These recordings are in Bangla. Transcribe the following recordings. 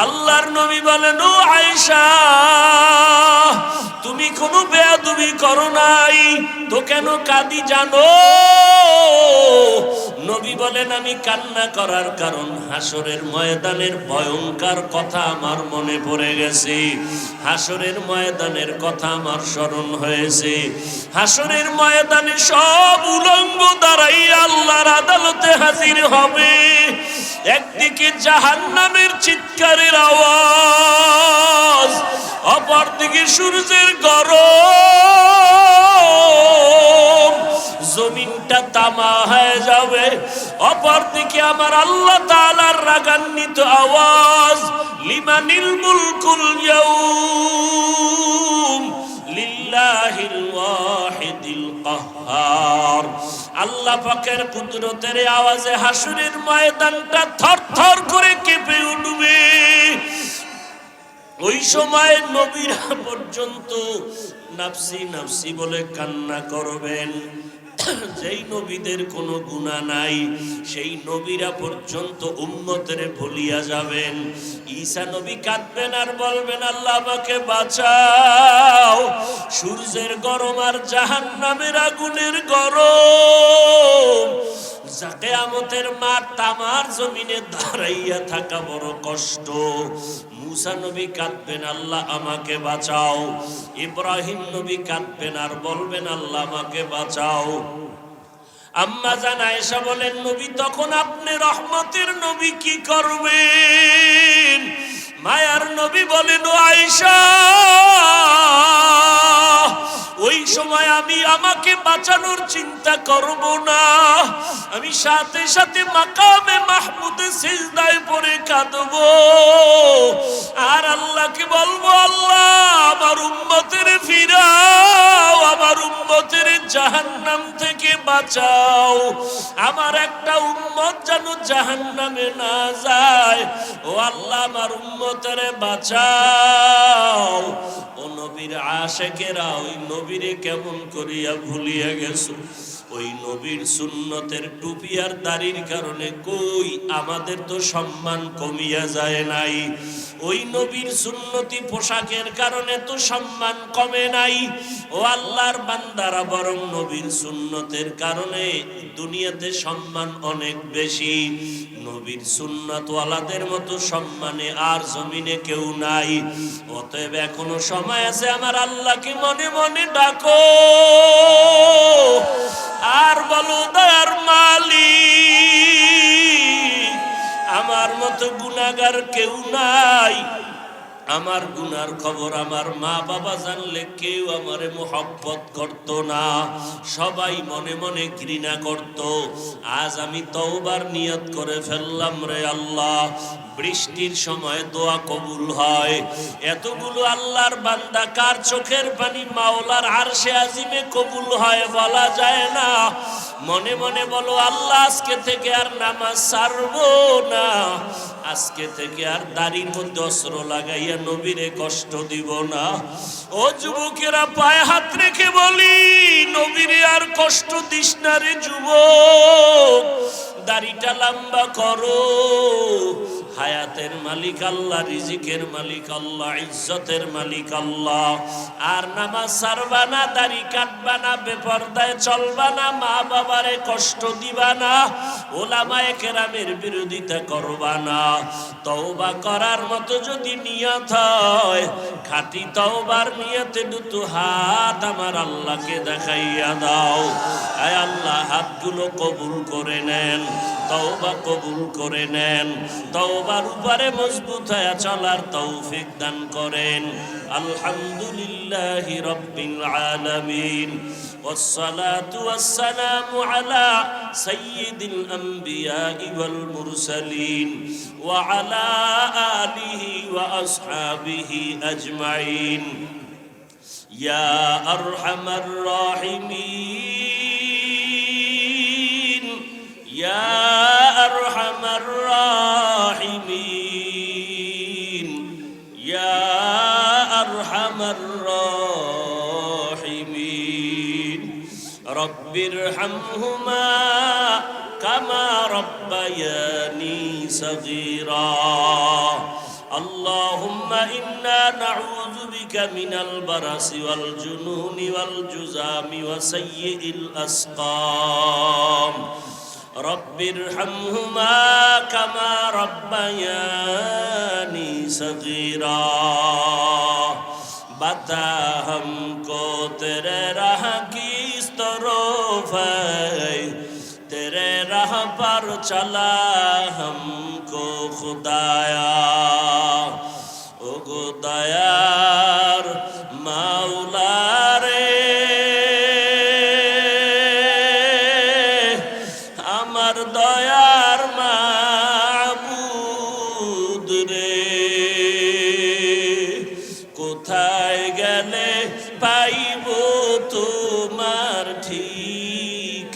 আল্লাহর নবী বলেন, ও আয়েশা, তুমি কোনো বেয়াদবি করো নাই তো কেন কাঁদি জানো? নবী বলেন, আমি কান্না করার কারণ হাসরের ময়দানের ভয়ঙ্কর কথা আমার মনে পড়ে গেছে। হাসরের ময়দানের কথা আমার স্মরণ হয়েছে। হাসরের ময়দানে সব উলঙ্গ দাঁড়াইয়া আল্লাহর আদালতে হাজির হবে। একদিকে জাহান্নামের চিৎকারের আওয়াজ, অপরদিকে সূর্যের গরম, জমিনটা তামা হয়ে যাবে। অপরদিকে আমার আল্লাহ তাআলার রাগান্বিত আওয়াজ, লিমানিল মুলকুল ইয়াউম লিল্লাহিল ওয়াহিদিল কাহ্হার। আল্লাহ পাকের কুদরতের আওয়াজে হাসরের ময়দানটা থরথর করে কেঁপে উঠবে। ওই সময় নবীরা পর্যন্ত নাফসি নাফসি বলে কান্না করবেন। যেই নবীদের কোনো গুনাহ নাই সেই নবীরা পর্যন্ত উম্মতের ভুলিয়া যাবেন। ঈসা নবী কাঁদবেন আর বলবেন, আল্লাহ আমাকে বাঁচাও। সূর্যের গরম আর জাহান্নামের আগুনের গরম, কিয়ামতের মাঠ তামার জমিনে দাঁড়াইয়া থাকা বড় কষ্ট। মুসা নবী কাঁদবেন, আল্লাহ আমাকে বাঁচাও। ইব্রাহিম নবী কাঁদবেন আর বলবেন, আল্লাহ আমাকে বাঁচাও। আম্মা জান আয়েশা বলেন, নবী তখন আপনি রহমতের নবী কি করবেন? মায়ার নবী বলেন, ও আয়েশা, ওই সময় আমি আমাকে বাঁচানোর চিন্তা করব না, আমি সাথে সাথে মাকামে মাহমুদে সিজদায় পড়ে কাঁদব আর আল্লাহকে বলবো, আল্লাহ আমার উম্মতের ফিরাও, আমার উম্মতের জাহান্নাম থেকে বাঁচাও, আমার একটা উম্মত যেন জাহান্নামে না যায়। ও আল্লাহ আমার উম্মতের বাঁচাও। ও নবীর আশিকেরা ওই নবীরে কেমন করিয়া ভুলিয়া গেছো? ওই নবীর সুন্নতের টুপি আর দাড়ির কারণে কই আমাদের তো সম্মান কমিয়া যায় নাই। ওই নবীর সুন্নতি পোশাকের কারণে তো সম্মান কমে নাই। ও আল্লাহর বান্দারা, বরং নবীর সুন্নতের কারণে দুনিয়াতে সম্মান অনেক বেশি। নবীর সুন্নাতওয়ালাদের মতো সম্মানে আর জমিনে কেউ নাই। অতএব এখনো সময় আছে, আমার আল্লাহকে মনে মনে ডাকো আর বলো, দয়ার মালিক, আমার মতো গুনাহগার কেউ নাই। আমার গুনার খবর আমার মা বাবা জানলে কেউ আমারে মোহব্বত করত না, সবাই মনে মনে ঘৃণা করত। আজ আমি তওবার নিয়ত করে ফেললাম, রে আল্লাহ, বৃষ্টির সময় দোয়া কবুল হয়। এতগুলো আল্লাহর বান্দা কার চোখের পানি মাওলার আরশে আজিমে কবুল হয় বলা যায় না। মনে মনে বলো, আল্লাহ আজকে থেকে আর নামাজ ছাড়বো না, আজকে থেকে আর দাড়ির মধ্যে অস্ত্র লাগাইয়া নবীরে কষ্ট দিব না। ও যুবকেরা, পায়ে হাত রেখে বলি, নবীরে আর কষ্ট দিস না রে যুবক। দাড়িটা লম্বা করো। হায়াতের মালিক আল্লাহ, রিজিকের মালিক আল্লাহ, ইজ্জতের মালিক আল্লাহ। আর নামাজ ছাড়বা না, দাড়ি কাটবা না, বেপরদায় চলবা না, মা বাবারে কষ্ট দিবা না, ওলামায়ে কেরামের বিরোধিতা করবা না। তওবা করার মতো যদি নিয়ত হয়, খাঁটি তওবার নিয়তে দুটো হাত আমার আল্লাহকে দেখাইয়া দাও। আয় আল্লাহ, হাতগুলো কবুল করে নেন, তওবা কবুল করে নেন, তওবার উপরে মজবুত হয়ে চলার তৌফিক দান করেন। আলহামদুলিল্লাহি রাব্বিল আলামিন, ওয়াসসালাতু ওয়াসসালামু আলা সাইয়্যিদিল আমবিয়াই ওয়াল মুরসালিন ওয়া আলা আলিহি ওয়া আসহাবিহি আজমাইন। ইয়া আরহামার রাহিমিন, ইয়া আরহামার রাহিমিন, ইয়া আরহামার রাহিমিন। রব্বিরহামহুমা কামা রব্বায়ানি সগীরা। আল্লাহুম্মা ইন্না নাউযু বিকা মিনাল বারাসি ওয়াল জুনুনি ওয়াল জুযামি ওয়া সাইয়্যিল আসকাম রব্বিরহামহুমা কামা রব্বায়ানি সগীরা बता हमको तेरे राह की इस तरफ है तेरे राह पर चला हमको खुदाया ओ खुदायार मौला रे আমার দয়ার মাবুদ রে কোথায় গেলে পাইব তোমার ঠিকানা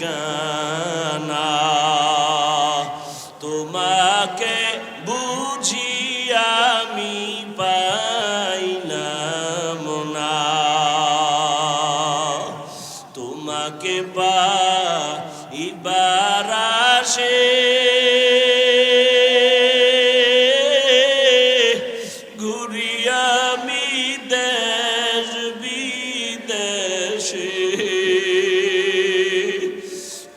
তোমাকে বুঝি আমি পাইলাম না তোমাকে পাইবার আশে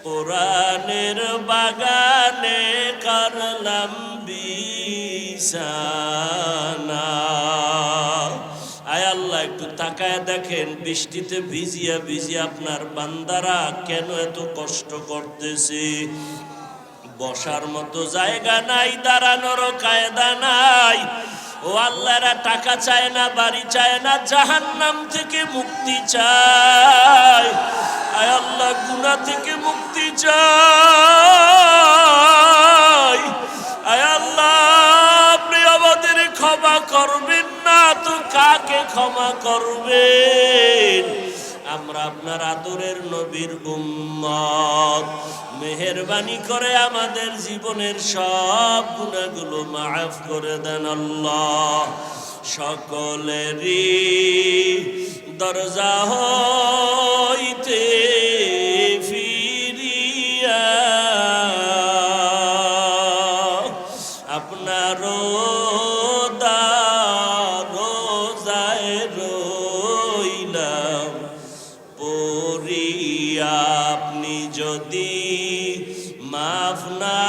কোরআনের বাগানে করলাম বিছানা আয় আল্লাহ একটু তাকায় দেখেন বৃষ্টিতে ভিজিয়া ভিজিয়া আপনার বান্দারা কেন এত কষ্ট করতেছে বসার মতো জায়গা নাই দাঁড়ানোর কায়দা নাই ও আল্লাহরা টাকা চায় না বাড়ি চায় না জাহান্নাম থেকে মুক্তি চায় আয় আল্লাহ গুনাহ থেকে মুক্তি চাই আয় আল্লাহ আপনি আমাদের ক্ষমা করবেন না তো কাকে ক্ষমা করবেন আমরা আপনার আদরের নবীর উম্মত মেহেরবানি করে আমাদের জীবনের সব গুনাহগুলো মাফ করে দেন আল্লাহ সকলেরই দরজা হইতে ফিরিয়া আপনার রোজায় রইলাম পড়িয়া আপনি যদি মাফ না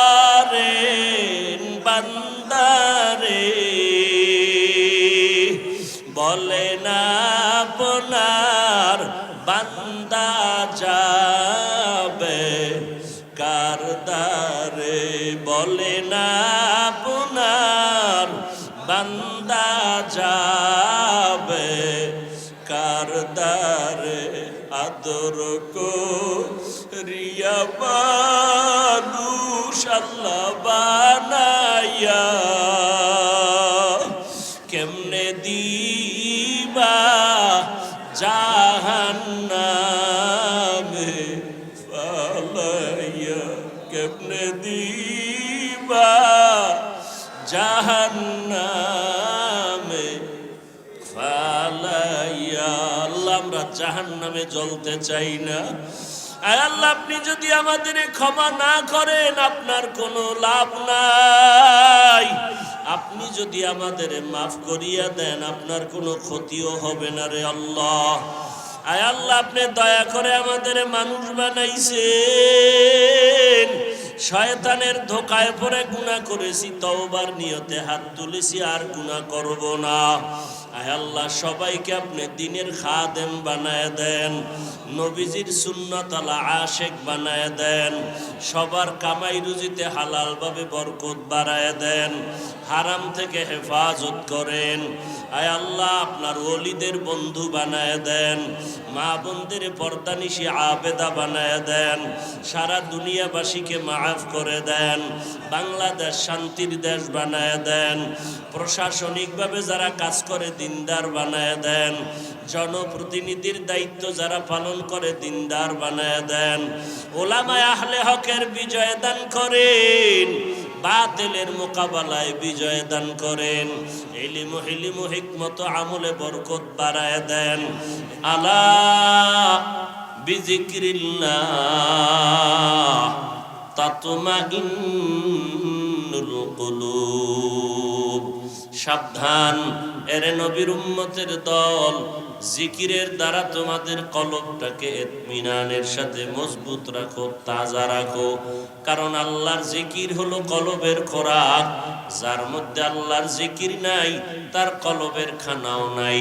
করেন বান্দারে বলে না আপনার বান্দা যাবে কারদারে বলে না আপনার বান্দা যাবে কারদারে আদর করিয়া মানুষ আল্লাহ বানাইয়া কেমনে দিবা জাহান্নামে ফালাইয়া কেমনে দিবা জাহান্নামে ফালাইয়া আল্লাহ আমরা জাহান্নামে জ্বলতে চাই না আয় আল্লাহ আপনি যদি আমাদের ক্ষমা না করেন আপনার কোনো লাভ নাই আপনি যদি আমাদের মাফ করিয়া দেন আপনার কোনো ক্ষতিও হবে না রে আল্লাহ আয় আল্লাহ আপনি দয়া করে আমাদের মানুষ বানাইছেন শয়তানের ধোকায় পড়ে গুনাহ করেছি তওবার নিয়তে হাত তুলেছি আর গুনাহ করব না আয় আল্লাহ সবাইকে আপনি দ্বীনের খাদেম বানায় দেন নবীজির সুন্নাত আলা আশিক বানায় দেন সবার কামাই রুজিতে হালাল ভাবে বরকত বাড়ায় দেন হারাম থেকে হেফাজত করেন আয় আল্লাহ আপনার ওলিদের বন্ধু বানায় দেন মা বোনদের পর্দানিশী আবেদা বানায় দেন সারা দুনিয়াবাসীকে মাফ করে দেন বাংলাদেশ শান্তির দেশ বানায় দেন প্রশাসনিকভাবে যারা কাজ করে দিনদার বানায় দেন জনপ্রতিনিধির দায়িত্ব যারা পালন করে দিনদার বানায় দেন ওলামায়ে আহলে হকের বিজয় দান করেন বাতিলের মোকাবেলায় বিজয় দান করেন ইলম হিকমত আমলে বরকত বাড়ায় দেন আলা বিজিক্রিল্লাহ তাতমাইন্নুল কুলুব সাবধান এরে নবীর উম্মতের দল, জিকিরের দ্বারা তোমাদের কলবটাকে ইতমিনানের সাথে মজবুত রাখো, তাজা রাখো। কারণ আল্লাহর জিকির হলো কলবের খোরাক। যার মধ্যে আল্লাহর জিকির নাই তার কলবের খানাও নাই।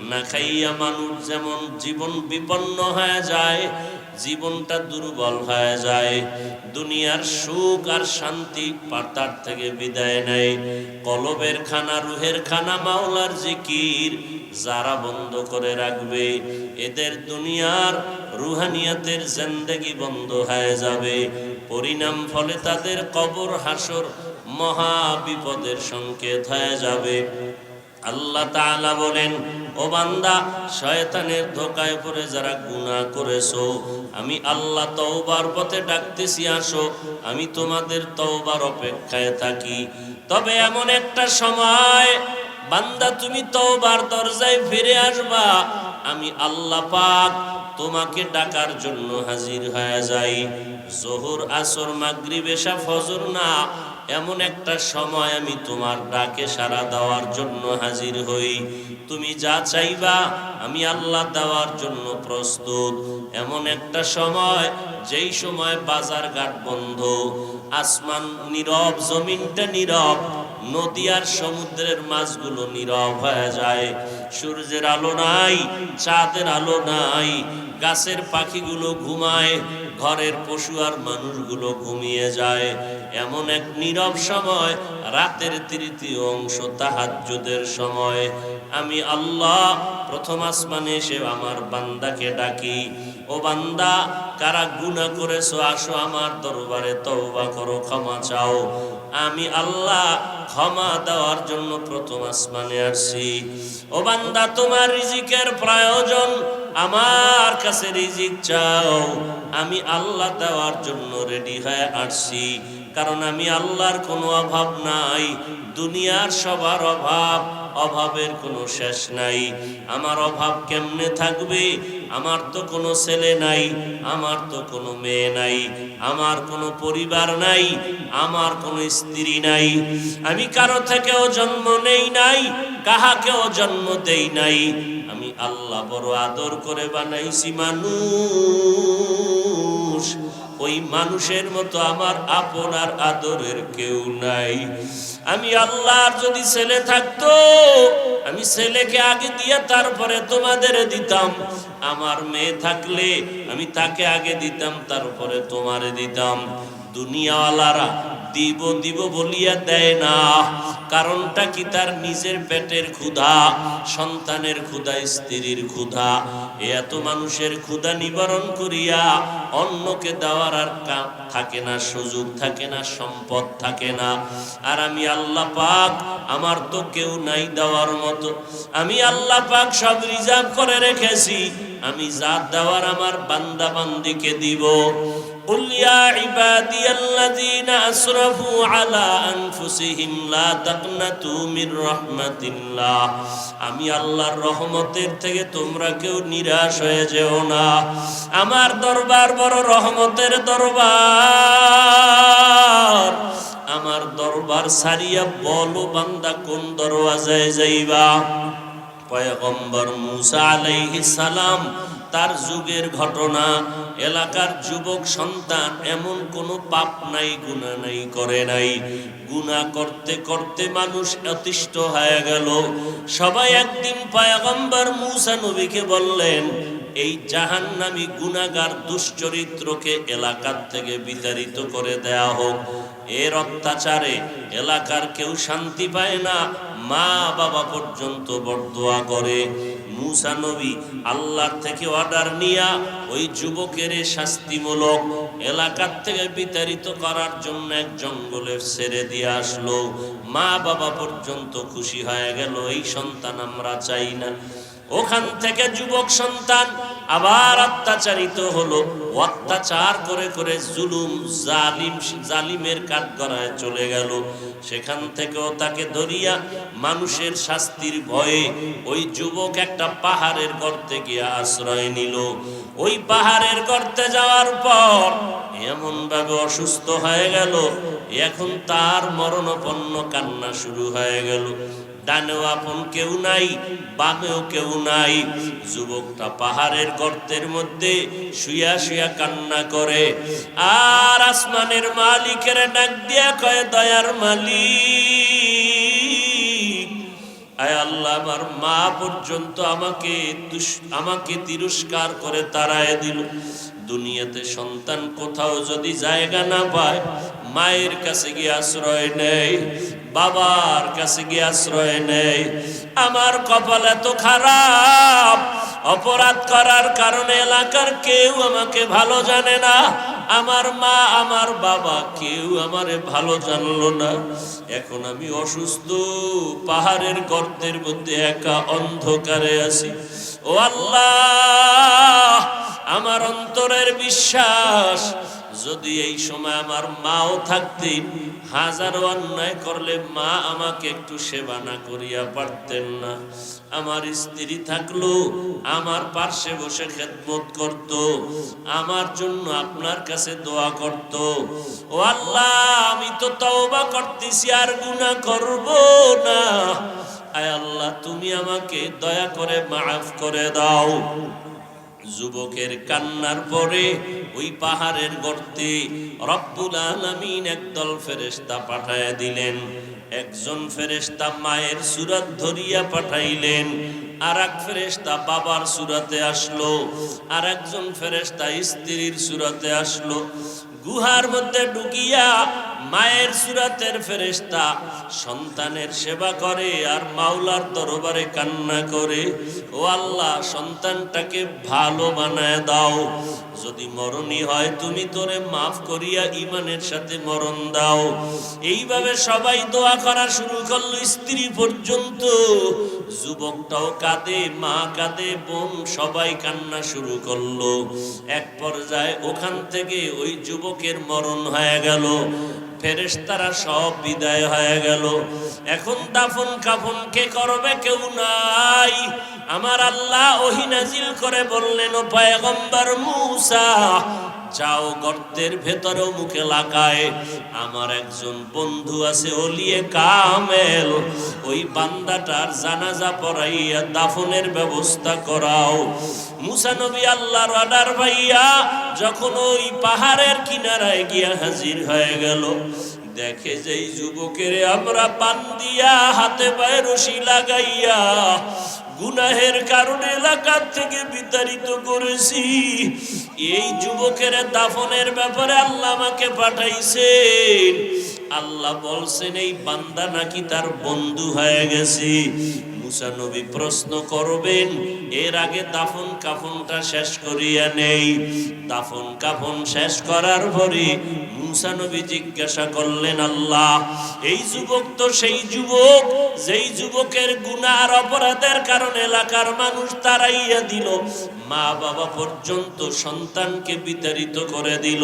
না খাইয়া মানুষ যেমন জীবন বিপন্ন হয়ে যায়, জীবনটা দুর্বল হয়ে যায়, দুনিয়ার সুখ আর শান্তি তার থেকে বিদায় নেয়। কলবের খানা, রুহের খানা মাওলার জিকির যারা বন্ধ করে রাখবে, এদের দুনিয়ার রুহানিয়াতের জিন্দেগি বন্ধ হয়ে যাবে। পরিণাম ফলে তাদের কবর হাসর মহা বিপদের সংকেত হয়ে যাবে। আল্লাহ তাআলা বলেন, ও বান্দা, শয়তানের ধোকায় পড়ে যারা গুনাহ করেছো, আমি আল্লাহ তওবার পথে ডাকতেছি, আসো, আমি তোমাদের তওবার অপেক্ষায় থাকি। তবে এমন একটা সময় বান্দা তুমি তওবার দরজায় ফিরে আসবা, আমি আল্লাহ পাক তোমাকে ডাকার জন্য হাজির হয়ে যাই। যোহর, আসর, মাগরিব, এশা, ফজর না, এমন একটা সময় আমি তোমার ডাকে সাড়া দেওয়ার জন্য হাজির হই। তুমি যা চাইবা আমি আল্লাহ দেওয়ার জন্য প্রস্তুত। এমন একটা সময়, যেই সময় বাজার ঘাট বন্ধ, আসমান নীরব, জমিনটা নীরব, নদী আর সমুদ্রের মাছগুলো নীরব হয়ে যায়, সূর্যের আলো নাই, চাঁদের আলো নাই, গাছের পাখিগুলো ঘুমায়, ঘরের পশু আর মানুষগুলো ঘুমিয়ে যায়। এমন এক নীরব সময়, রাতের তৃতীয় অংশ, তাহাজ্জুদের সময়, আমি আল্লাহ প্রথম আসমানে এসে আমার বান্দাকে ডাকি, ও বান্দা, কারা গুনাহ করেছো আসো আমার দরবারে তওবা করো, ক্ষমা চাও। আমি আল্লাহ ক্ষমা দেওয়ার জন্য প্রথম আসমানে আসছি। ও বান্দা, তোমার রিজিকের প্রয়োজন, আমার কাছে রিজিক চাও, আমি আল্লাহ দেওয়ার জন্য রেডি হয়ে আসছি। কারণ আমি আল্লাহর কোনো অভাব নাই, দুনিয়ার সবার অভাব, অভাবের কোনো শেষ নাই। আমার অভাব কেমনে থাকবে? আমার তো কোনো ছেলে নাই, আমার তো কোনো মেয়ে নাই, আমার কোনো পরিবার নাই, আমার কোনো স্ত্রী নাই, আমি কারো থেকেও জন্ম নেই নাই, কাহাকেও জন্ম দেই নাই। আমি আল্লাহ বড় আদর করে বানাইছি মানুষ, ওই মানুষের মতো আমার আপনার আদরের কেউ নাই। আমি আল্লাহর যদি ছেলে থাকতো, আমি ছেলেকে আগে দিয়ে তারপরে তোমাদের দিতাম। আমার মেয়ে থাকলে আমি তাকে আগে দিতাম, তারপরে তোমারে দিতাম। দুনিয়াওয়ালারা দিব দিব বলিয়া দেয় না, কারণটা কি? তার নিজের পেটের ক্ষুধা, সন্তানের ক্ষুধা, স্ত্রীর ক্ষুধা, এত মানুষের ক্ষুধা নিবারণ করিয়া অন্যকে দেওয়ার আর থাকে না, সুযোগ থাকে না, সম্পদ থাকে না। আর আমি আল্লাহ পাক, আমার তো কেউ নাই দেওয়ার মতো। আমি আল্লাহ পাক সব রিজার্ভ করে রেখেছি, আমি যা দেওয়ার আমার বান্দা বান্দিকে দিব। قل يا عبادي الذين أسرفوا على أنفسهم لا تقنطوا من رحمة الله। আমি আল্লাহর রহমতের থেকে তোমরা কেউ নিরাশ হয়ে যেও না। আমার দরবার বড় রহমতের দরবার। আমার দরবার সারিয়া বলো বান্দা কোন দরওয়াজায় যাইবা। পয়গম্বর মূসা আলাইহিস সালাম, তার যুগের ঘটনা, এলাকার যুবক সন্তান এমন কোনো পাপ নাই, গুনাহ নাই, করে নাই। গুনাহ করতে করতে মানুষ অতিষ্ঠ হয়ে গেল। সবাই একদিন পয়গম্বর মূসা নবীকে বললেন, এই জাহান্নামী গুনাহগার দুশ্চরিত্রকে এলাকার থেকে বিতাড়িত করে দেয়া হোক। এর অত্যাচারে এলাকার কেউ শান্তি পায় না, মা বাবা পর্যন্ত বরদোয়া করে। মূসা নবী আল্লাহর থেকে অর্ডার নিয়া ওই যুবকের শাস্তিমূলক এলাকার থেকে বিতাড়িত করার জন্য এক জঙ্গলে ছেড়ে দিয়ে আসলো। মা বাবা পর্যন্ত খুশি হয়ে গেল, এই সন্তান আমরা চাই না। ওখান থেকে যুবক সন্তান আবার অত্যাচারিত হলো, অত্যাচার করে করে জুলুম জালিমের কাঠগড়ায় চলে গেল। সেখান থেকেও তাকে ধরিয়া মানুষের শাস্তির ভয়ে ওই যুবক একটা পাহাড়ের গর্তে গিয়ে আশ্রয় নিল। ওই পাহাড়ের গর্তে যাওয়ার পর এমন ভাবে অসুস্থ হয়ে গেল, এখন তার মরণাপন্ন কান্না শুরু হয়ে গেল। ডানেও আপন কেউ নাই, বামেও কেউ নাই। যুবকটা পাহাড়ের গর্তের মধ্যে শুয়া শুয়া কান্না করে, আর আসমানের মালিকের ডাক দিয়া কয়, দয়ার মালিক, আয় আল্লাহ, আমার মা পর্যন্ত আমাকে তিরস্কার করে তাড়ায় দিল। দুনিয়াতে সন্তান কোথাও যদি জায়গা না পায়, মায়ের কাছে গিয়ে আশ্রয় নেয়, বাবার কাছে গিয়ে আশ্রয় নেয়। আমার কপাল এত খারাপ, অপরাধ করার কারণে এলাকার কেউ আমাকে ভালো জানে না, আমার মা আমার বাবা কেউ আমারে ভালো জানলো না। এখন আমি অসুস্থ, পাহাড়ের গর্তের মধ্যে একা অন্ধকারে আছি। ও আল্লাহ, আমার অন্তরের বিশ্বাস, যদি এই সময় আমার মাও থাকতেন, হাজারো অন্যায় করলে মা আমাকে একটু সেবা না করিয়া পারতেন না। আমার স্ত্রী থাকলো, আমার পার্শ্বে বসে খেদমত করত, আমার জন্য আপনার কাছে দোয়া করত। ও আল্লাহ, আমি তো তওবা করতেছি, আর গুনাহ করব না। আয় আল্লাহ, তুমি আমাকে দয়া করে মাফ করে দাও। যুবকের কান্নার পরে ওই পাহাড়ের গর্তে রব্বুল আলামিন একদল ফেরেশতা পাঠায়া দিলেন। একজন ফেরেশতা মায়ের সূরত ধরিয়া পাঠাইলেন, আর এক ফেরেশতা বাবার সূরতে আসলো, আর একজন ফেরেশতা স্ত্রীর সূরতে আসলো। গুহার মধ্যে ঢুকিয়া মায়ের সূরতের ফেরেশতা সন্তানের সেবা করে আর মাওলার দরবারে কান্না করে, ও আল্লাহ, সন্তানটাকে ভালো বানায় দাও, যদি মরণই হয় তুমি তোরে মাফ করিয়া ইমানের সাথে মরণ দাও। এইভাবে সবাই দোয়া করা শুরু করলো, স্ত্রী পর্যন্ত। যুবকটাও কাঁদে, মা কাঁদে, বোন সবাই কান্না শুরু করলো। এক পর্যায়ে ওখান থেকে ওই যুবকের মরণ হয়ে গেল, ফেরেশতারা সব বিদায় হয়ে গেল। এখন দাফন কাফন কে করবে? কেউ নাই। আমার আল্লাহ ওহী নাজিল করে বললেন, ও পয়গম্বর মূসা, যাও গর্তের ভেতরে মুখে লাগায় আমার একজন বন্ধু আছে ওলিয়ে কামেল, ওই বান্দাটার জানাজা পড়াইয়া দাফনের ব্যবস্থা করাও। মূসা নবী আল্লাহর অর্ডার পাইয়া যখন ওই পাহাড়ের কিনারায় গিয়া হাজির হয়ে গেল, দেখে যেই যুবকের আমরা বান্দিয়া হাতে পায়ে রশি লাগাইয়া গুনাহের কারণে এলাকার থেকে বিতাড়িত করেছি, এই যুবকের দাফনের ব্যাপারে আল্লাহ আমাকে পাঠাইছেন। আল্লাহ বলছেন এই বান্দা নাকি তার বন্ধু হয়ে গেছে। মূসা নবী প্রশ্ন করবেন, এর আগে দাফন কাফনটা শেষ করিয়া নেই। দাফন কাফন শেষ করার পরে মূসা নবী জিজ্ঞাসা করলেন, আল্লাহ, এই যুবক তো সেই যুবক যেই যুবকের গুনাহ আর অপরাধের কারণে এলাকার মানুষ তাড়াইয়া দিল, মা বাবা পর্যন্ত সন্তানকে বিতাড়িত করে দিল।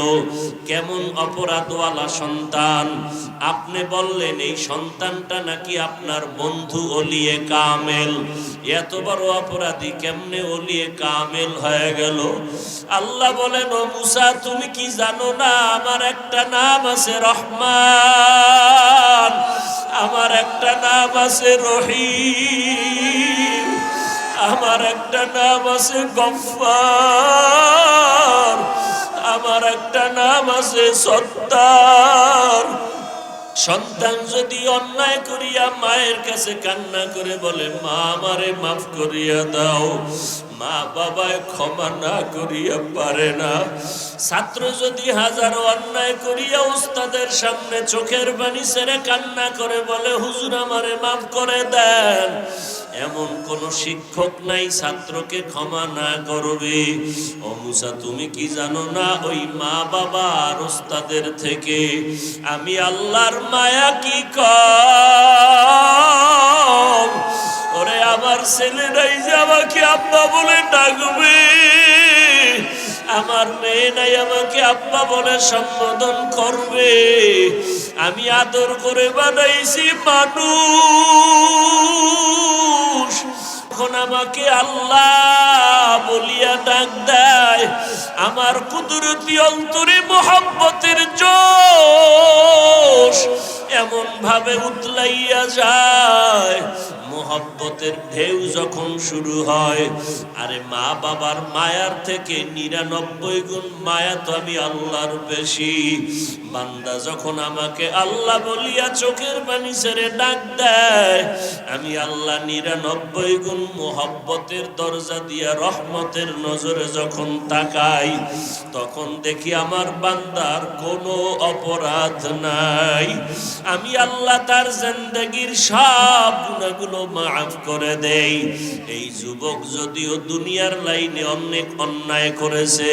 কেমন অপরাধওয়ালা সন্তান! আপনি বললেন এই সন্তানটা নাকি আপনার বন্ধু ওলিয়ে কামেল। এত বড় অপরাধী কেমনে ওলিয়ে কামেল হয়ে গেল? আল্লাহ বলেন, ও মূসা, তুমি কি জানো না আমার একটা নাম আছে রহমান, আমার একটা নাম আছে রহিম, আমার একটা নাম আছে গফফার, আমার একটা নাম আছে সত্তার। সন্তান যদি অন্যায় করিয়া মায়ের কাছে কান্না করে বলে, মা আমারে মাফ করিয়া দাও, মা বাবায় ক্ষমা না করিয়া পারে না। ছাত্র যদি হাজারো অন্যায় করিয়া উস্তাদের সামনে চোখের পানি ছেড়ে কান্না করে বলে, হুজুর আমারে মাফ করে দেন, এমন কোন শিক্ষক নাই ছাত্রকে ক্ষমা না করবে। ও মূসা, তুমি কি জানো না ওই মা বাবা আর উস্তাদের থেকে আমি আল্লাহর মায়া কি কম? ওরে আমার ছেলেরাই যে আমাকে আব্বা বলে ডাকবে, আমার মেয়ে নাই আমাকে আব্বা বলে সম্বোধন করবে। আমি আদর করে বানাইছি মানুষ, এখন আমাকে আল্লাহ বলিয়া ডাক দেয়, আমার কুদরতি অন্তরে মোহাব্বতের জোশ এমন ভাবে উতলাইয়া যায়, মোহাব্বতের ঢেউ যখন শুরু হয়, আরে মা বাবার মায়ার থেকে 99 গুণ মায়া তো আমি আল্লাহর বেশি। বান্দা যখন আমাকে আল্লাহ বলিয়া চোখের পানি ছেড়ে ডাক দেয়, আমি আল্লাহ 99 গুণ মোহাব্বতের দরজা দিয়া রহমতের নজরে যখন তাকাই, তখন দেখি আমার বান্দার কোনো অপরাধ নাই। আমি আল্লাহ তার জিন্দেগীর সব গুনাহগুলো মাফ করে দেই। এই যুবক যদিও দুনিয়ার লাইনে অনেক অন্যায় করেছে,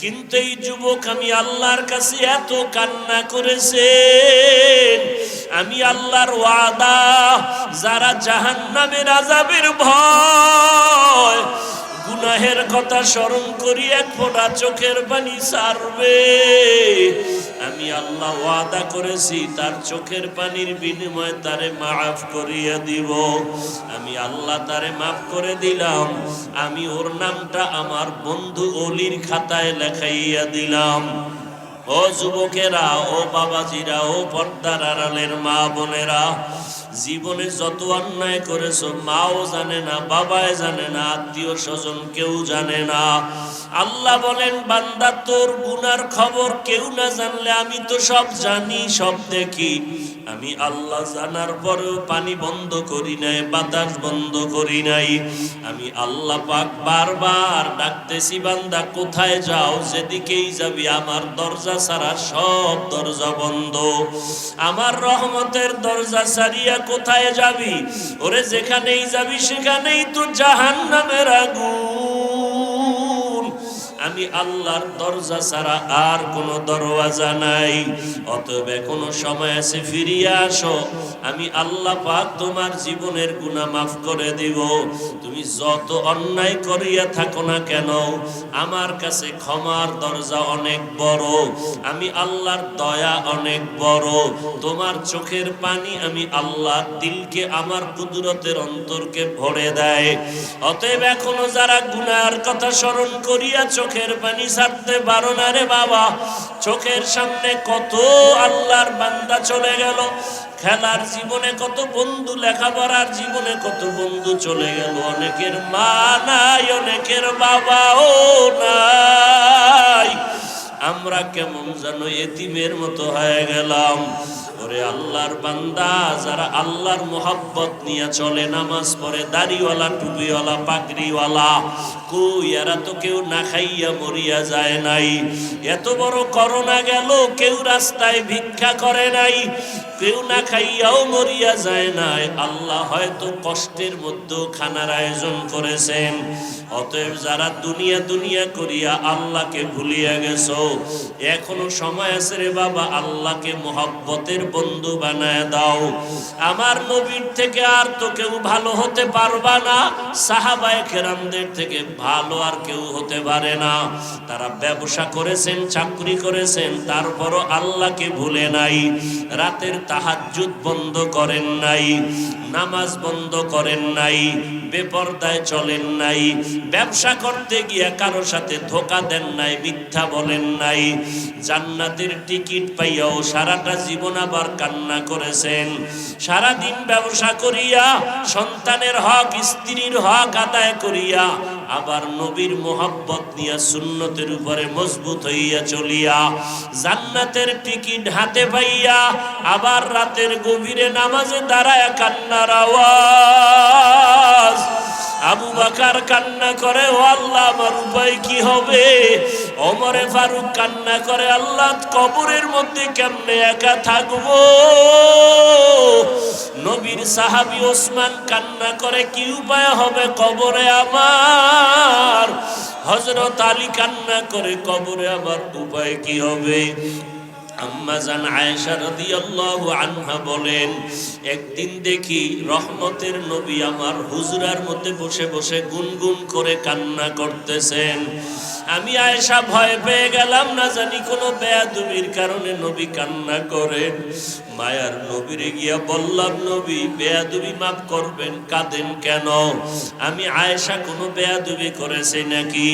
কিন্তু এই যুবক আমি আল্লাহর কাছে এত কান্না করেছে, আমি আল্লাহর ওয়াদা, যারা জাহান্নামের আযাবের ভয় গুনাহের কথা স্মরণ করি এক ফোঁটা চোখের পানি ছাড়বে, আমি আল্লাহ ওয়াদা করেছি তার চোখের পানির বিনিময়ে তারে মাফ করিয়া দিব। আমি আল্লাহ তারে মাফ করে দিলাম, আমি ওর নামটা আমার বন্ধু অলির খাতায় লেখাইয়া দিলাম। ও যুবকেরা, ও বাবাজিরা, ও পর্দার আড়ালের মা বোনেরা, জীবনে যত অন্যায় করেছো মাও জানে না, বাবাই জানে না, আত্মীয় স্বজন কেউ জানে না। আল্লাহ বলেন, বান্দা তোর গুনার খবর কেউ না জানলে আমি তো সব জানি, সব দেখি। আমি আল্লাহ জানার পরেও পানি বন্ধ করি নাই, বাতাস বন্ধ করি নাই। আমি আল্লাহ পাক বারবার ডাকতেছি, বান্দা কোথায় যাও? যেদিকেই যাবি আমার দরজা ছাড়া সব দরজা বন্ধ। আমার রহমতের দরজা ছাড়িয়া কোথায় যাবি? ওরে যেখানেই যাবি সেখানেই তো জাহান্নামের আগুন। আমি আল্লাহর দরজা ছাড়া আর কোনো দরওয়াজা নাই। অতএব এখনো সময় আছে, ফিরিয়ে আসো। আমি আল্লাহ পাক তোমার জীবনের গুনাহ মাফ করে দিব। তুমি যত অন্যায় করিয়া থাকো না কেন, আমার কাছে ক্ষমার দরজা অনেক বড়, আমি আল্লাহর দয়া অনেক বড়। তোমার চোখের পানি আমি আল্লাহর দিলকে, আমার কুদরতের অন্তরকে ভরে দেয়। অতএব এখনো যারা গুনার কথা স্মরণ করিয়া চোখের পানি ছাড়তে পারো না রে বাবা, চোখের সামনে কত আল্লাহর বান্দা চলে গেল, খেলার জীবনে কত বন্ধু, লেখাপড়ার জীবনে কত বন্ধু চলে গেল। অনেকের মা নাই, অনেকের বাবাও নাই। আমরা কেমন যেন এতিমের মতো হয়ে গেলাম। ওরে আল্লাহর বান্দা, যারা আল্লাহর মোহাব্বত নিয়ে চলে, নামাজ পড়ে, দাড়িওয়ালা, টুপিওয়ালা, পাগড়িওয়ালা, কই এরা তো কেউ না খাইয়া মরিয়া যায় নাই। এত বড় করোনা গেল, কেউ রাস্তায় ভিক্ষা করে নাই, কেউ না খাইয়াও মরিয়া যায় নাই। আল্লাহ হয়তো কষ্টের মধ্যেও খানার আয়োজন করেছেন। অতএব যারা দুনিয়া দুনিয়া করিয়া আল্লাহকে ভুলিয়া গেছো, এখনো সময় আছে রে বাবা, আল্লাহকে মোহাব্বতের বন্ধু বানায় দাও। আমার নবীর থেকে আর তো কেউ ভালো হতে পারবা না, সাহাবায়ে কেরামদের থেকে ভালো আর কেউ হতে পারে না। তারা ব্যবসা করেছেন, চাকরি করেছেন, তারপরও আল্লাহকে ভুলে নাই। রাতের তাহাজ্জুদ বন্ধ করেন নাই, নামাজ বন্ধ করেন নাই, বেপরদায় চলেন নাই, ব্যবসা করতে গিয়ে কারো সাথে ধোঁকা দেন নাই, মিথ্যা বলেন নাই। জান্নাতের টিকিট পাইয়াও সারাটা জীবন আবার কান্না করেছেন। সারাদিন ব্যবসা করিয়া সন্তানের হক, স্ত্রীর হক আদায় করিয়া আবার নবীর মোহাব্বত নিয়া সুন্নতের উপরে মজবুত হইয়া চলিয়া জান্নাতের টিকিট হাতে পাইয়া আবার রাতের গভীরে নামাজে দাঁড়ায় কান্নার আওয়াজ। আবু বকর কান্না করে, ও আল্লাহ আমার উপায় কি হবে? ওমরে ফারুক কান্না করে, আল্লাহ কবরের মধ্যে কেমনে একা থাকবো? নবীর সাহাবী ওসমান কান্না করে, কি উপায় হবে কবরে আমার? হযরত আলী কান্না করে, কবরে আমার উপায় কি হবে? আম্মা জান আয়েশা রাদিয়াল্লাহু আনহা বলেন, একদিন দেখি রহমতের নবী আমার হুজরার মধ্যে বসে বসে গুনগুন করে কান্না করতেছেন। আমি আয়েশা ভয় পেয়ে গেলাম, না জানি কোনো বেয়াদবির কারণে নবী কান্না করেন। মায়ার নবীরে গিয়া বললাম, নবী বেয়াদবি মাফ করবেন, কাঁদেন কেন? আমি আয়েশা কোনো বেয়াদবি করেছে নাকি?